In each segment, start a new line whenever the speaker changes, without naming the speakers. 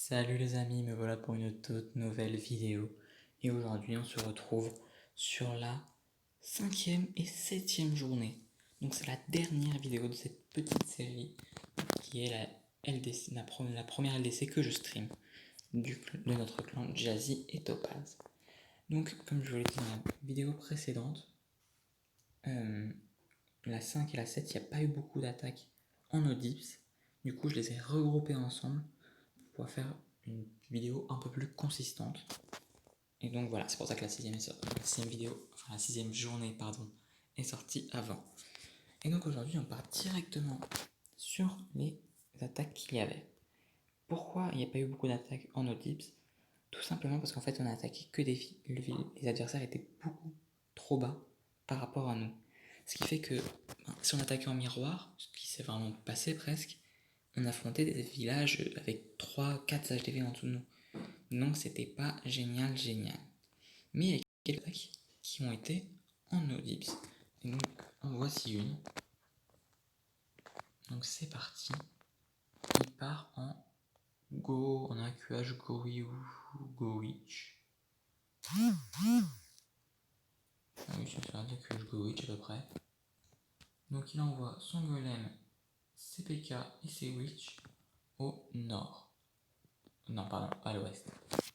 Salut les amis, me voilà pour une toute nouvelle vidéo. Et aujourd'hui on se retrouve sur la 5e et 7e journée. Donc c'est la dernière vidéo de cette petite série qui est la LDC, la première LDC que je stream de notre clan Jazzy et Topaz. Donc comme je vous l'ai dit dans la vidéo précédente, la 5 et la 7, il n'y a pas eu beaucoup d'attaques en Odips. Du coup je les ai regroupées ensemble pour pouvoir faire une vidéo un peu plus consistante. Et donc voilà, c'est pour ça que la sixième journée est sortie avant. Et donc aujourd'hui, on part directement sur les attaques qu'il y avait. Pourquoi il n'y a pas eu beaucoup d'attaques en Odips? Tout simplement parce qu'en fait, on a attaqué que des filles. Les adversaires étaient beaucoup trop bas par rapport à nous. Ce qui fait que si on attaquait en miroir, ce qui s'est vraiment passé presque, on affrontait des villages avec 3-4 HDV en dessous de nous. Donc c'était pas génial. Mais il y a quelques attaques qui ont été en Odips. Et donc en voici une. Donc c'est parti. Il part en Go, en AQH Gowi ou Gowitch. Ah oui, c'est un AQH Gowitch à peu près. Donc il envoie son golem, ses PK et ses witch au nord. Non, pardon, à l'ouest.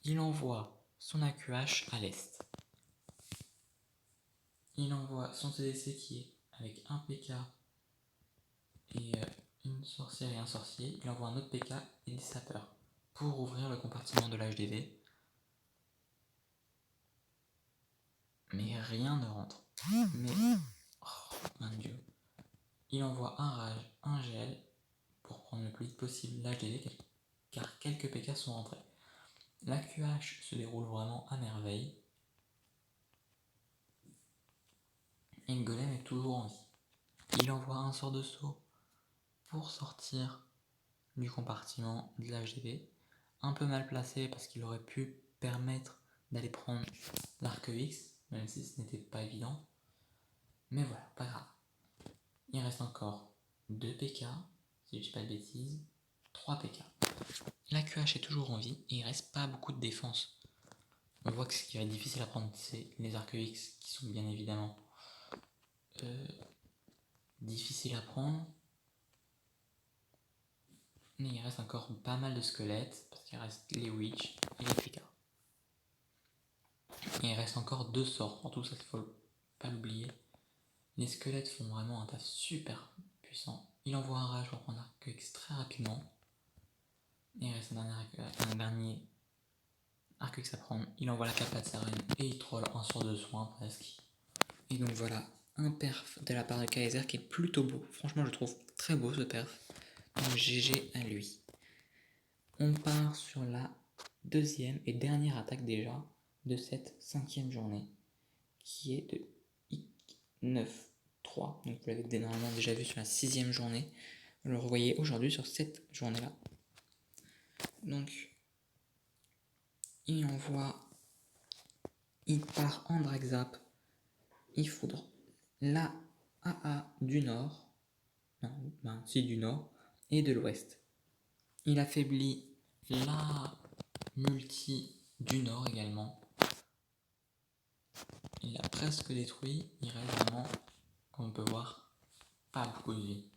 Il envoie son AQH à l'est. Il envoie son CDC qui est avec un PK et une sorcière et un sorcier. Il envoie un autre PK et des sapeurs pour ouvrir le compartiment de l'HDV. Mais rien ne rentre. Mais, oh mon dieu. Il envoie un rage, un gel pour prendre le plus vite possible l'HDV car quelques PK sont rentrés. La QH se déroule vraiment à merveille. Et le golem est toujours en vie. Il envoie un sort de saut pour sortir du compartiment de l'HDV. Un peu mal placé parce qu'il aurait pu permettre d'aller prendre l'arc X, même si ce n'était pas évident. Mais voilà, pas grave. Il reste encore 2 PK, si je dis pas de bêtises, 3 PK. La QH est toujours en vie et il reste pas beaucoup de défense. On voit que ce qui va être difficile à prendre, c'est les arcs X qui sont bien évidemment difficiles à prendre. Mais il reste encore pas mal de squelettes parce qu'il reste les witch et les PK. Et il reste encore 2 sorts. En tout ça, il faut pas l'oublier. Les squelettes font vraiment un taf super puissant. Il envoie un rage pour prendre arc X très rapidement. Et il reste un dernier arc X à prendre. Il envoie la capa de Saren et il troll un sort de soin presque. Et donc voilà, un perf de la part de Kaiser qui est plutôt beau. Franchement, je trouve très beau ce perf. Donc GG à lui. On part sur la deuxième et dernière attaque déjà de cette 5e journée qui est de IK9-3. Donc vous l'avez normalement déjà vu sur la 6e journée. Vous le revoyez aujourd'hui sur cette journée-là. Donc il part en drag zap, il foudre la AA du nord, du nord et de l'ouest. Il affaiblit la multi du nord également. Il l'a presque détruit, il reste vraiment, comme on peut voir, pas beaucoup de vie.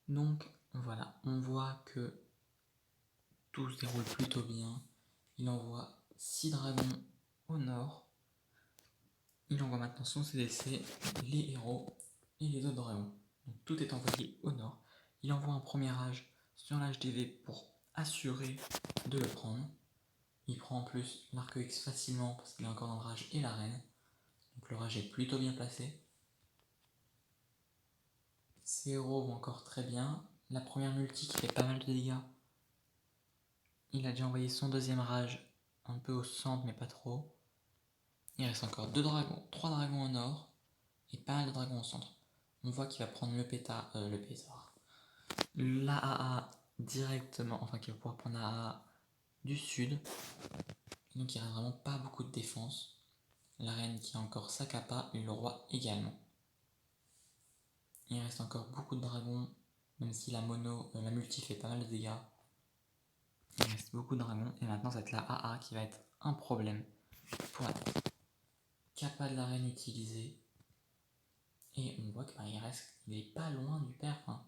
Donc voilà, on voit que tout se déroule plutôt bien. Il envoie 6 dragons au nord. Il envoie maintenant son CDC, les héros et les autres dragons. Donc tout est envoyé au nord. Il envoie un premier rage sur l'HDV pour assurer de le prendre. Il prend en plus l'arc X facilement parce qu'il est encore dans le rage et la reine. Donc le rage est plutôt bien placé. Ses héros vont encore très bien. La première multi qui fait pas mal de dégâts. Il a déjà envoyé son deuxième rage un peu au centre mais pas trop. Il reste encore 2 dragons, 3 dragons au nord et pas mal de dragons au centre. On voit qu'il va prendre la AA directement, enfin qu'il va pouvoir prendre la AA du sud. Donc il reste vraiment pas beaucoup de défense. La reine qui a encore sa capa et le roi également. Il reste encore beaucoup de dragons Même si la multi fait pas mal de dégâts. Il reste beaucoup de dragons. Et maintenant, ça va être la AA qui va être un problème pour la tête. Kappa de l'arène utilisé. Et on voit qu'il est pas loin du perf. Hein.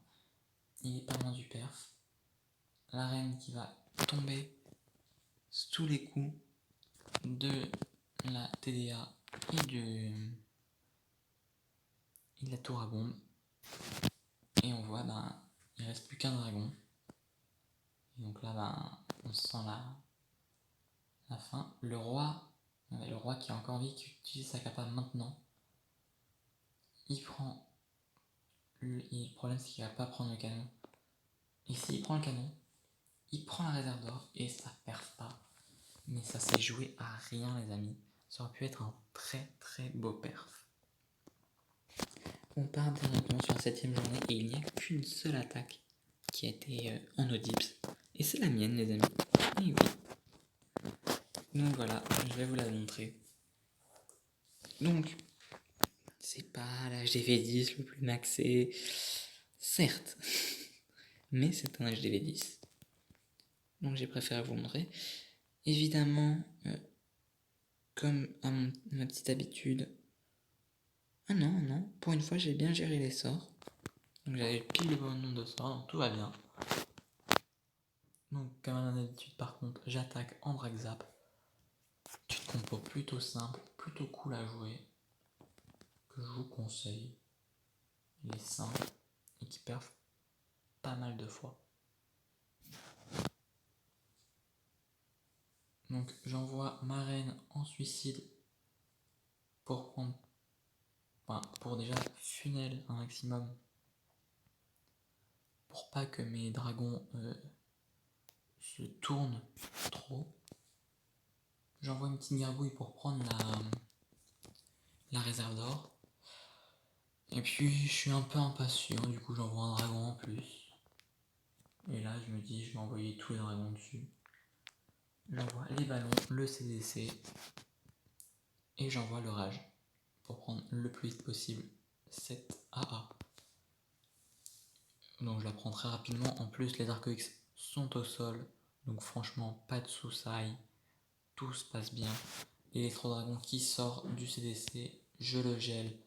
Il est pas loin du perf. La reine qui va tomber sous les coups de la TDA et de la tour à bombe. Et on voit, il reste plus qu'un dragon. Et donc là, on sent la fin. Le roi qui a encore envie, qui utilise sa capa maintenant, il prend. Le problème, c'est qu'il va pas prendre le canon. Et s'il prend le canon, il prend la réserve d'or et ça perd pas. Mais ça s'est joué à rien, les amis. Ça aurait pu être un très très beau perf. On part directement sur la 7ème journée et il n'y a qu'une seule attaque qui a été en Odips. Et c'est la mienne, les amis. Et oui. Donc voilà, je vais vous la montrer. Donc, c'est pas l'HDV10 le plus maxé, certes, mais c'est un HDV10. Donc j'ai préféré vous montrer. Évidemment, comme à ma petite habitude. Ah non, pour une fois j'ai bien géré les sorts. Donc j'avais pile le bon nombre de sorts, donc tout va bien. Donc comme à mon habitude par contre, j'attaque en drag zap. Petite compo plutôt simple, plutôt cool à jouer, que je vous conseille. Il est simple et qui perf pas mal de fois. Donc j'envoie ma reine en suicide pour prendre, pour déjà funnel un maximum, pour pas que mes dragons se tournent trop. J'envoie une petite gargouille pour prendre la réserve d'or. Et puis je suis un peu impatient, du coup j'envoie un dragon en plus. Et là je me dis je vais envoyer tous les dragons dessus. J'envoie les ballons, le CDC et j'envoie le rage pour prendre le plus vite possible cette AA. Donc je la prends très rapidement. En plus les Arcoix sont au sol, donc franchement pas de sous-saille, tout se passe bien. L'électro-dragon qui sort du CDC, je le gèle,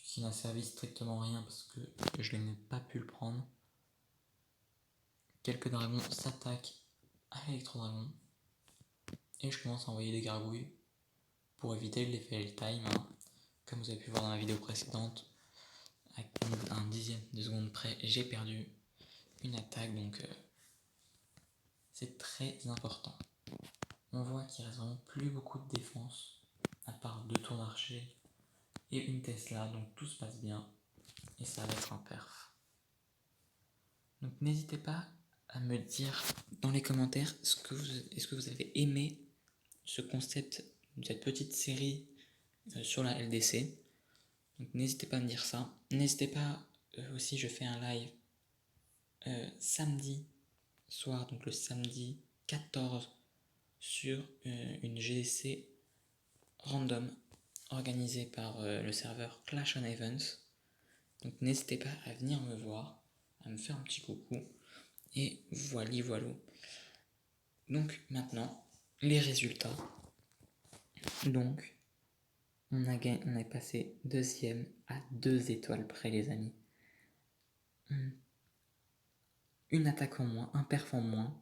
qui n'a servi strictement rien parce que je n'ai pas pu le prendre. Quelques dragons s'attaquent à l'électro-dragon et je commence à envoyer des gargouilles pour éviter l'effet time. Comme vous avez pu voir dans la vidéo précédente, à un dixième de seconde près, j'ai perdu une attaque, donc c'est très important. On voit qu'il reste vraiment plus beaucoup de défense, à part 2 tours d'archer et une Tesla, donc tout se passe bien et ça va être un perf. Donc n'hésitez pas à me dire dans les commentaires est-ce que vous avez aimé ce concept de cette petite série sur la LDC. Donc n'hésitez pas à me dire ça. N'hésitez pas aussi, je fais un live samedi soir, donc le samedi 14 sur une GDC random organisée par le serveur Clash on Events. Donc n'hésitez pas à venir me voir, à me faire un petit coucou. Et voilà. Donc maintenant, les résultats. Donc, on est passé 2ème à 2 étoiles près, les amis. Une attaque en moins, un perf en moins,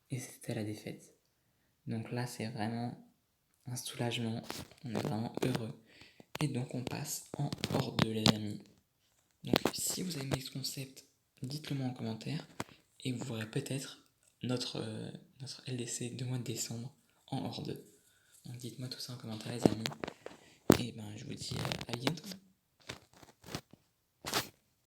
et c'était la défaite. Donc là, c'est vraiment un soulagement, on est vraiment heureux. Et donc on passe en hors 2, les amis. Donc si vous avez aimé ce concept, dites-le moi en commentaire, et vous verrez peut-être notre LDC de mois de décembre en hors 2. Donc dites-moi tout ça en commentaire, les amis. Et je vous dis à bientôt.